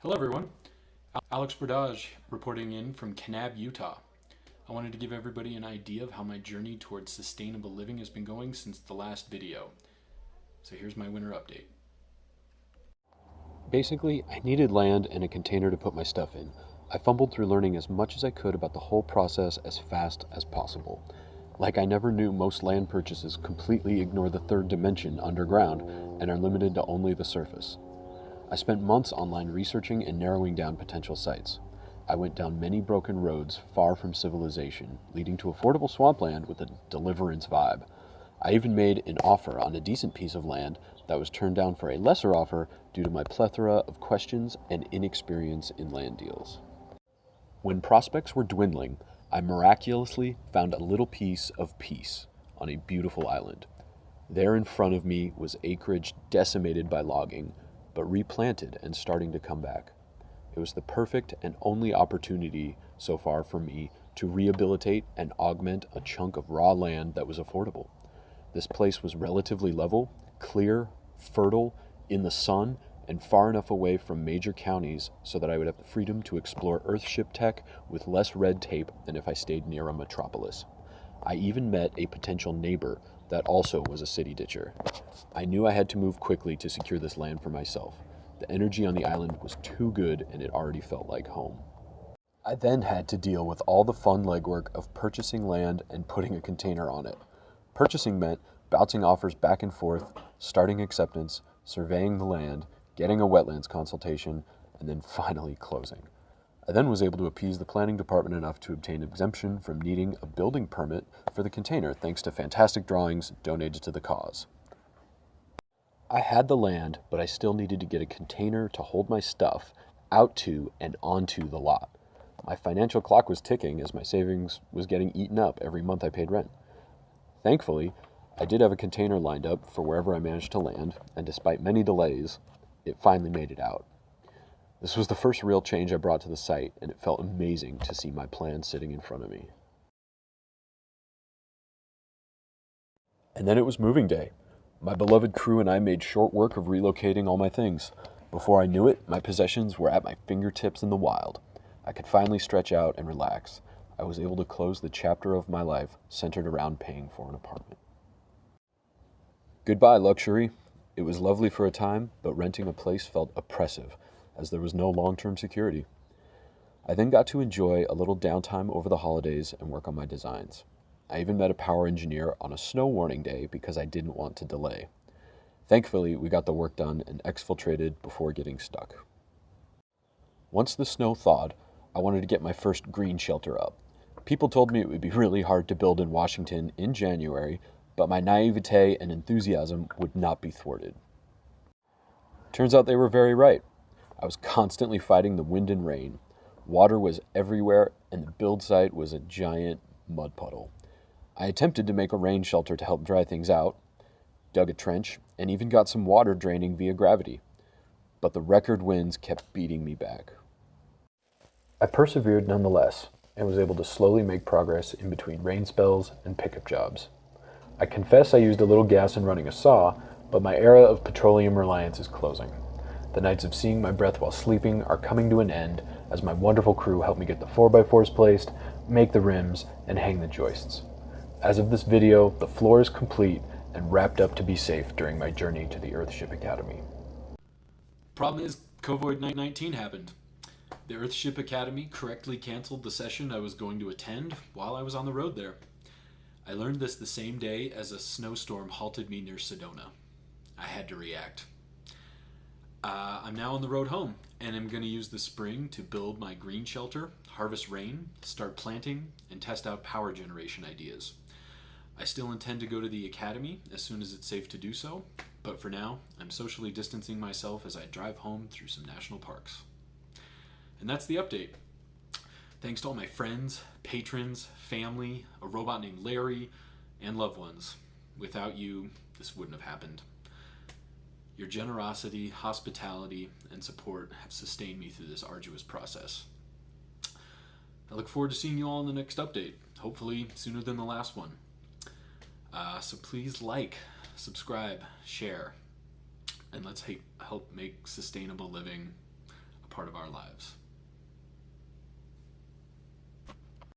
Hello, everyone. Alex Bradage reporting in from Kanab, Utah. I wanted to give everybody an idea of how my journey towards sustainable living has been going since the last video. So here's my winter update. Basically, I needed land and a container to put my stuff in. I fumbled through learning as much as I could about the whole process as fast as possible. Like I never knew most land purchases completely ignore the third dimension underground and are limited to only the surface. I spent months online researching and narrowing down potential sites. I went down many broken roads far from civilization, leading to affordable swampland with a deliverance vibe. I even made an offer on a decent piece of land that was turned down for a lesser offer due to my plethora of questions and inexperience in land deals. When prospects were dwindling, I miraculously found a little piece of peace on a beautiful island. There in front of me was acreage decimated by logging, but replanted and starting to come back. It was the perfect and only opportunity so far for me to rehabilitate and augment a chunk of raw land that was affordable. This place was relatively level, clear, fertile, in the sun, and far enough away from major counties so that I would have the freedom to explore Earthship tech with less red tape than if I stayed near a metropolis. I even met a potential neighbor that also was a city ditcher. I knew I had to move quickly to secure this land for myself. The energy on the island was too good and it already felt like home. I then had to deal with all the fun legwork of purchasing land and putting a container on it. Purchasing meant bouncing offers back and forth, starting acceptance, surveying the land, getting a wetlands consultation, and then finally closing. I then was able to appease the planning department enough to obtain exemption from needing a building permit for the container thanks to fantastic drawings donated to the cause. I had the land, but I still needed to get a container to hold my stuff out to and onto the lot. My financial clock was ticking as my savings was getting eaten up every month I paid rent. Thankfully, I did have a container lined up for wherever I managed to land, and despite many delays, it finally made it out. This was the first real change I brought to the site, and it felt amazing to see my plan sitting in front of me. And then it was moving day. My beloved crew and I made short work of relocating all my things. Before I knew it, my possessions were at my fingertips in the wild. I could finally stretch out and relax. I was able to close the chapter of my life centered around paying for an apartment. Goodbye, luxury. It was lovely for a time, but renting a place felt oppressive, as there was no long-term security. I then got to enjoy a little downtime over the holidays and work on my designs. I even met a power engineer on a snow warning day because I didn't want to delay. Thankfully, we got the work done and exfiltrated before getting stuck. Once the snow thawed, I wanted to get my first green shelter up. People told me it would be really hard to build in Washington in January, but my naivete and enthusiasm would not be thwarted. Turns out they were very right. I was constantly fighting the wind and rain. Water was everywhere, and the build site was a giant mud puddle. I attempted to make a rain shelter to help dry things out, dug a trench, and even got some water draining via gravity. But the record winds kept beating me back. I persevered nonetheless, and was able to slowly make progress in between rain spells and pickup jobs. I confess I used a little gas in running a saw, but my era of petroleum reliance is closing. The nights of seeing my breath while sleeping are coming to an end as my wonderful crew help me get the 4x4s placed, make the rims, and hang the joists. As of this video, the floor is complete and wrapped up to be safe during my journey to the Earthship Academy. Problem is, COVID-19 happened. The Earthship Academy correctly canceled the session I was going to attend while I was on the road there. I learned this the same day as a snowstorm halted me near Sedona. I had to react. I'm now on the road home, and I'm going to use the spring to build my green shelter, harvest rain, start planting, and test out power generation ideas. I still intend to go to the academy as soon as it's safe to do so, but for now, I'm socially distancing myself as I drive home through some national parks. And that's the update. Thanks to all my friends, patrons, family, a robot named Larry, and loved ones. Without you, this wouldn't have happened. Your generosity, hospitality, and support have sustained me through this arduous process. I look forward to seeing you all in the next update, hopefully sooner than the last one. So please like, subscribe, share, and let's help make sustainable living a part of our lives.